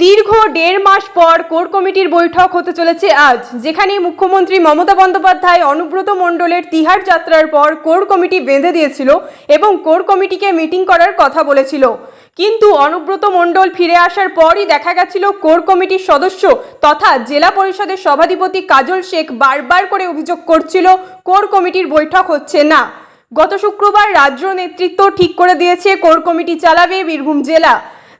দীর্ঘ ১.৫ মাস পর কোর কমিটির বৈঠক হতে চলেছে আজ, যেখানে মুখ্যমন্ত্রী মমতা বন্দ্যোপাধ্যায় অনুব্রত মণ্ডলের তিহার যাত্রার পর কোর কমিটি বেঁধে দিয়েছিল এবং কোর কমিটিকে মিটিং করার কথা বলেছিল। কিন্তু অনুব্রত মণ্ডল ফিরে আসার পরই দেখা গেছিল কোর কমিটির সদস্য তথা জেলা পরিষদের সভাধিপতি কাজল শেখ বারবার করে অভিযোগ করছিল কোর কমিটির বৈঠক হচ্ছে না। গত শুক্রবার রাজ্য নেতৃত্ব ঠিক করে দিয়েছে কোর কমিটি চালাবে বীরভূম জেলা।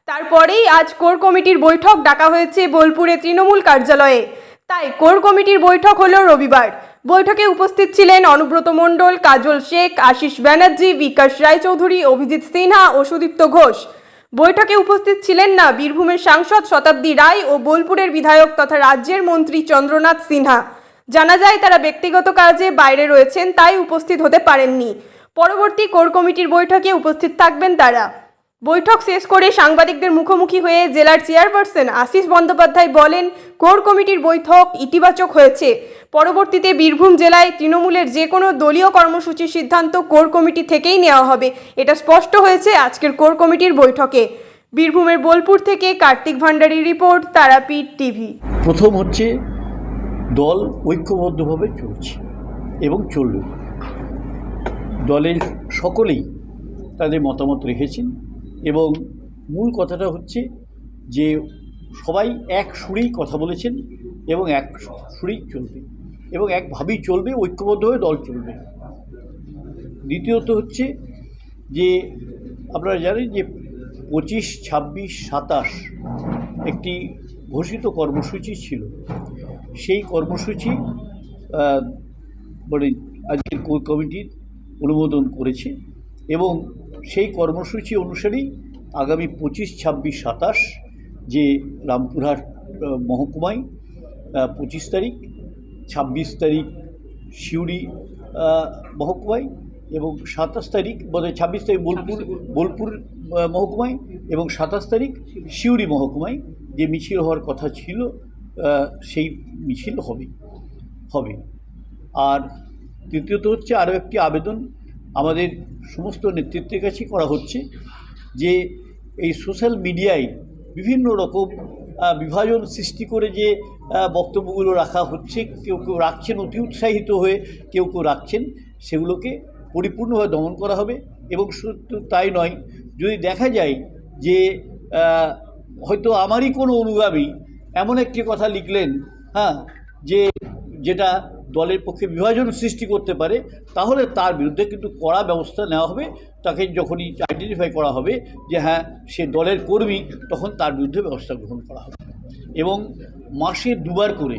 তারপরেই আজ কোর কমিটির বৈঠক ডাকা হয়েছে বোলপুরে তৃণমূল কার্যালয়ে। তাই কোর কমিটির বৈঠক হলো রবিবার। বৈঠকে উপস্থিত ছিলেন অনুব্রত মণ্ডল, কাজল শেখ, আশিস ব্যানার্জি, বিকাশ রায়চৌধুরী, অভিজিৎ সিনহা ও সুদীপ্ত ঘোষ। বৈঠকে উপস্থিত ছিলেন না বীরভূমের সাংসদ শতাব্দী রায় ও বোলপুরের বিধায়ক তথা রাজ্যের মন্ত্রী চন্দ্রনাথ সিনহা। জানা যায় তারা ব্যক্তিগত কাজে বাইরে রয়েছেন, তাই উপস্থিত হতে পারেননি। পরবর্তী কোর কমিটির বৈঠকে উপস্থিত থাকবেন তারা। বৈঠক শেষ করে সাংবাদিকদের মুখোমুখি হয়ে জেলার চেয়ারপারসন আশিস বন্দ্যোপাধ্যায় বলেন, কোর কমিটির বৈঠক ইতিবাচক হয়েছে। পরবর্তীতে বীরভূম জেলায় তৃণমূলের যে কোনো দলীয় কর্মসূচির সিদ্ধান্ত কোর কমিটি থেকেই নেওয়া হবে, এটা স্পষ্ট হয়েছে আজকের কোর কমিটির বৈঠকে। বীরভূমের বোলপুর থেকে কার্তিক ভান্ডারীর রিপোর্ট, তারাপীঠ টিভি। প্রথম হচ্ছে দল ঐক্যবদ্ধভাবে চলছে এবং চলবে। দলের সকলেই তাদের মতামত রেখেছেন এবং মূল কথাটা হচ্ছে যে সবাই এক সুরেই কথা বলেছেন এবং এক সুরেই চলবে এবং একভাবেই চলবে, ঐক্যবদ্ধভাবে দল চলবে। দ্বিতীয়ত হচ্ছে যে আপনারা জানেন যে 25, 26, 27 একটি ঘোষিত কর্মসূচি ছিল। সেই কর্মসূচি মানে আজকের কোর কমিটির অনুমোদন করেছে এবং সেই কর্মসূচি অনুসারেই আগামী 25, 26, 27 যে রামপুরহাট মহকুমায় 25 তারিখ, 26 তারিখ সিউড়ি মহকুমায় এবং 27 তারিখ বোধহয় 26 তারিখ বোলপুর মহকুমায় এবং 27 তারিখ সিউড়ি মহকুমায় যে মিছিল হওয়ার কথা ছিল সেই মিছিল হবে। আর তৃতীয়ত হচ্ছে আরও একটি আবেদন আমাদের সমস্ত নেতৃত্বের কাছে করা হচ্ছে যে এই সোশ্যাল মিডিয়ায় বিভিন্ন রকম বিভাজন সৃষ্টি করে যে বক্তব্যগুলো রাখা হচ্ছে, কেউ কেউ রাখছেন অতি উৎসাহিত হয়ে, কেউ কেউ রাখছেন, সেগুলোকে পরিপূর্ণভাবে দমন করা হবে। এবং শুধু তাই নয়, যদি দেখা যায় যে হয়তো আমারই কোনো অনুগামী এমন একটি কথা লিখলেন যেটা দলের পক্ষে বিভাজন সৃষ্টি করতে পারে, তাহলে তার বিরুদ্ধে কিন্তু কড়া ব্যবস্থা নেওয়া হবে। তাকে যখনই আইডেন্টিফাই করা হবে যে হ্যাঁ সে দলের কর্মী, তখন তার বিরুদ্ধে ব্যবস্থা গ্রহণ করা হবে। এবং মাসে 2 বার করে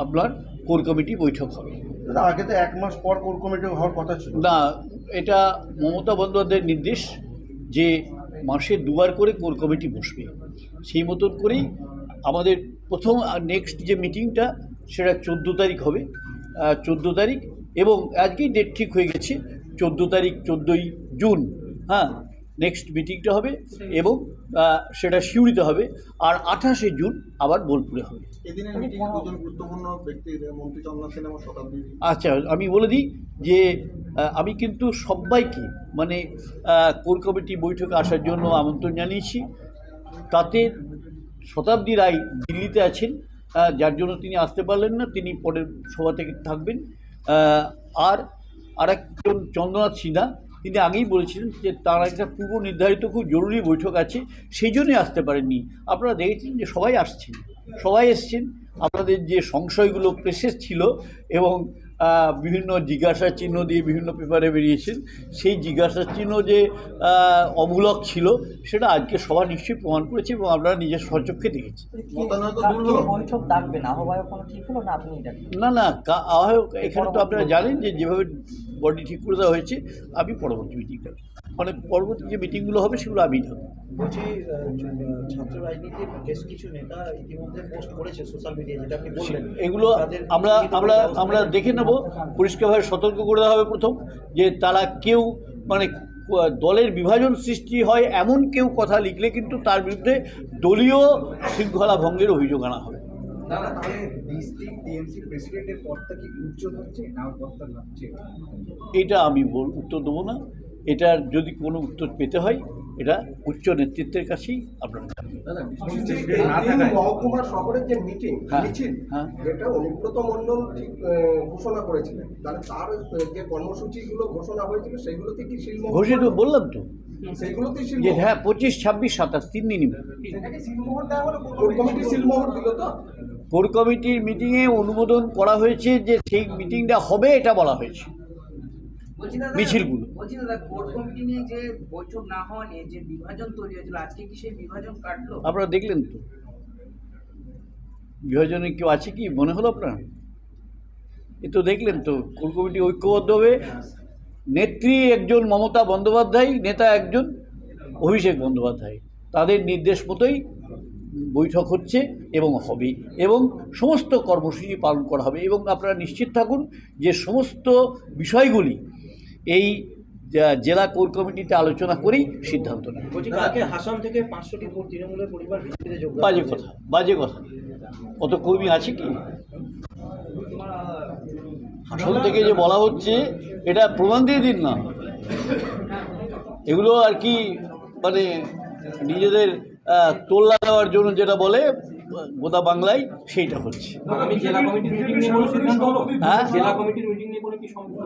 আপনার কোর কমিটি বৈঠক হবে। আগে তো 1 মাস পর কোর কমিটি হওয়ার কথা ছিল না, এটা মমতা বন্দ্যোপাধ্যায়ের নির্দেশ যে মাসে 2 বার করে কোর কমিটি বসবে। সেই মতন করেই আমাদের প্রথম নেক্সট যে মিটিংটা সেটা 14 তারিখ হবে, 14 তারিখ, এবং আজকেই ডেট ঠিক হয়ে গেছে 14 তারিখ, 14ই জুন নেক্সট মিটিংটা হবে এবং সেটা সিউড়িতে হবে। আর 28শে জুন আবার বোলপুরে হবে। আচ্ছা, আমি বলে দিই যে আমি কিন্তু সবাইকে মানে কোর কমিটি বৈঠকে আসার জন্য আমন্ত্রণ জানিয়েছি। তাতে শতাব্দী রায় দিল্লিতে আছেন, যার জন্য তিনি আসতে পারলেন না, তিনি পরের সভা থেকে থাকবেন। আর একজন চন্দ্রনাথ সিনহা, তিনি আগেই বলেছিলেন যে তার একটা পূর্ব নির্ধারিত খুব জরুরি বৈঠক আছে, সেই জন্যই আসতে পারেননি। আপনারা দেখেছেন যে সবাই এসছেন। আপনাদের যে সংশয়গুলো প্রেসের ছিল এবং বিভিন্ন জিজ্ঞাসার চিহ্ন দিয়ে বিভিন্ন পেপারে বেরিয়েছেন, সেই জিজ্ঞাসার চিহ্ন যে অমূলক ছিল সেটা আজকে সভা নিশ্চয়ই প্রমাণ করেছে এবং আপনারা নিজের স্বচক্ষে দেখেছেন। না, আহ্বায়ক এখানে তো আপনারা জানেন যে যেভাবে বডি ঠিক করে দেওয়া হয়েছে, আমি পরবর্তী মিটিংটা মানে পরবর্তী যে মিটিংগুলো হবে সেগুলো আমি থাকবো। বলছি, ছাত্র রাজনীতির বেশ কিছু নেতা ইতিমধ্যে পোস্ট করেছে সোশ্যাল মিডিয়ায়, যেটা আপনি বললেন, এগুলো আমরা দেখে নেব। পরিষ্কারভাবে সতর্ক করে দেওয়া হবে প্রথম, যে তারা কেউ মানে দলের বিভাজন সৃষ্টি হয় এমন কেউ কথা লিখলে কিন্তু তার বিরুদ্ধে দলীয় শৃঙ্খলা ভঙ্গের অভিযোগ আনা হবে। এটা আমি উত্তর দেবো না। এটার যদি কোনো উত্তর পেতে হয় এটা উচ্চ নেতৃত্বের কাছেই আপনারা জানবেন। মহকুমা শহরের যে মিটিং হ্যাঁ, মিছিল হ্যাঁ। যেটা অনুব্রত মণ্ডল ঠিক ঘোষণা করেছিলেন, তাহলে তার যে কর্মসূচিগুলো ঘোষণা হয়েছিল সেগুলোতে কি শিলমোহর ঘোষিত বললাম তো সেগুলোতে যে শিলমোহর হ্যাঁ 25, 26, 27 3 দিনই সেটাকে শিলমোহর দেওয়া হলো, কোর কমিটি শিলমোহর দিল তো? কোর কমিটির মিটিংয়ে অনুমোদন করা হয়েছে, যে সেই মিটিংটা হবে এটা বলা হয়েছে। মিছিলগুলো বলছি দাদা, কোর কমিটি নিয়ে যে বৈঠক না হওয়া নিয়ে যে বিভাজন তৈরি হয়েছিল, আজকে কি সেই বিভাজন কাটলো? আপনারা দেখলেন তো, বিভাজনে কেউ আছে কি মনে হলো আপনার? এ তো দেখলেন তো, কোর কমিটি ঐক্যবদ্ধভাবে নেত্রী একজন মমতা বন্দ্যোপাধ্যায়, নেতা একজন অভিষেক বন্দ্যোপাধ্যায়, তাদের নির্দেশ মতোই বৈঠক হচ্ছে এবং হবে, এবং সমস্ত কর্মসূচি পালন করা হবে। এবং আপনারা নিশ্চিত থাকুন যে সমস্ত বিষয়গুলি এই জেলা কোর কমিটিতে আলোচনা করেই সিদ্ধান্ত নেয়। বলছি কালকে হাসান থেকে 500টি তৃণমূলের পরিবার বিজেপিতে যোগদান বাজে করেছে। কথা, বাজে কথা। কত কর্মী আছে কি? আসল থেকে যে বলা হচ্ছে এটা প্রমাণ দিয়ে দিন না, এগুলো আর কি মানে নিজেদের তোল্লা দেওয়ার জন্য যেটা বলে গোদা বাংলায়, সেইটা হচ্ছে। আগামী জেলা কমিটির মিটিং নিয়ে কোনো সিদ্ধান্ত হলো? হ্যাঁ, জেলা কমিটির মিটিং নিয়ে কোনো কি সম্ভব?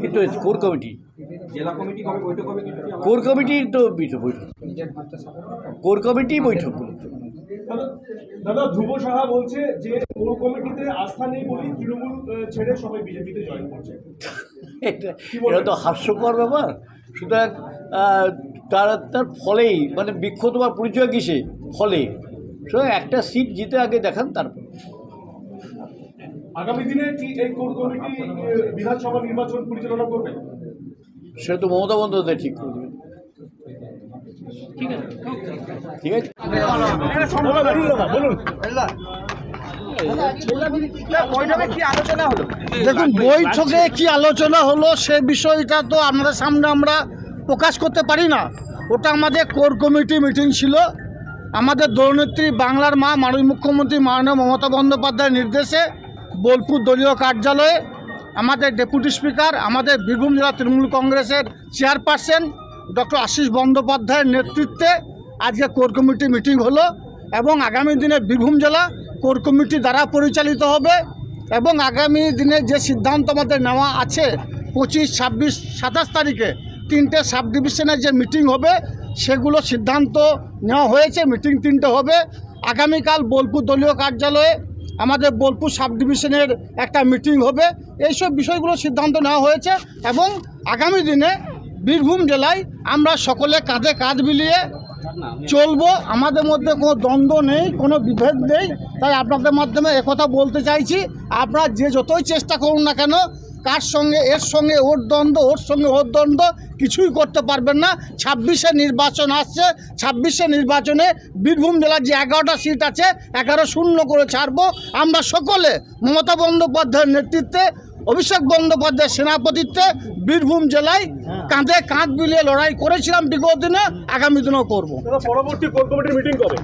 এটা কোর কমিটি, জেলা কমিটি কবে বৈঠক হবে কিছু কি আলাদা? কোর কমিটির তো বৈঠক, কোর কমিটি বৈঠকগুলো। দাদা, ধ্রুব সাহা বলছে যে কোর কমিটিতে আস্থা নেই বলেই তৃণমূল ছেড়ে সবাই বিজেপিতে জয়েন করছে। এটা তো হাস্যকর ব্যাপার। সুতরাং তার ফলেই মানে বৃক্ষ তোমার পরিচয় কিসে? ফলে। সুতরাং একটা সিট জিতে আগে দেখান, তারপর। আগামী দিনে কি এই কোর কমিটি বিধানসভা নির্বাচন পরিচালনা করবে? সেটা তো মমতা বন্দ্যোপাধ্যায় ঠিক করে দেবেন। ঠিক আছে, দেখুন, বৈঠকে কি আলোচনা হলো সে বিষয়টা তো আমাদের সামনে আমরা প্রকাশ করতে পারি না। ওটা আমাদের কোর কমিটি মিটিং ছিল। আমাদের দলনেত্রী বাংলার মা মাননীয় মুখ্যমন্ত্রী মাননীয় মমতা বন্দ্যোপাধ্যায়ের নির্দেশে বোলপুর দলীয় কার্যালয়ে আমাদের ডেপুটি স্পিকার, আমাদের বীরভূম জেলা তৃণমূল কংগ্রেসের চেয়ারপারসন ডক্টর আশিস বন্দ্যোপাধ্যায়ের নেতৃত্বে আজকে কোর কমিটি মিটিং হলো, এবং আগামী দিনে বীরভূম জেলা কোর কমিটি দ্বারা পরিচালিত হবে। এবং আগামী দিনে যে সিদ্ধান্ত আমাদের নেওয়া আছে 25, 26, 27 তারিখে 3টে সাব ডিভিশনের যে মিটিং হবে সেগুলো সিদ্ধান্ত নেওয়া হয়েছে। মিটিং 3টে হবে। আগামীকাল বোলপুর দলীয় কার্যালয়ে আমাদের বোলপুর সাব ডিভিশনের একটা মিটিং হবে। এইসব বিষয়গুলো সিদ্ধান্ত নেওয়া হয়েছে, এবং আগামী দিনে বীরভূম জেলায় আমরা সকলে কাঁধে কাঁধ মিলিয়ে চলবো। আমাদের মধ্যে কোনো দ্বন্দ্ব নেই, কোনো বিভেদ নেই। তাই আপনাদের মাধ্যমে একথা বলতে চাইছি, আপনারা যে যতই চেষ্টা করুন না কেন, কার সঙ্গে এর সঙ্গে ওর দ্বন্দ্ব, ওর সঙ্গে ওর দ্বন্দ্ব কিছুই করতে পারবেন না। 26শে নির্বাচন আসছে। 26শে নির্বাচনে বীরভূম জেলার যে 11টা সিট আছে 11 করে ছাড়বো। আমরা সকলে মমতা বন্দ্যোপাধ্যায়ের নেতৃত্বে, অভিষেক বন্দ্যোপাধ্যায়ের সেনাপতিত্বে বীরভূম জেলায় কাঁধে কাঁধ মিলিয়ে লড়াই করেছিলাম বিগত দিনে, আগামী দিনেও করবো। পরবর্তী কোর কমিটির মিটিং কবে?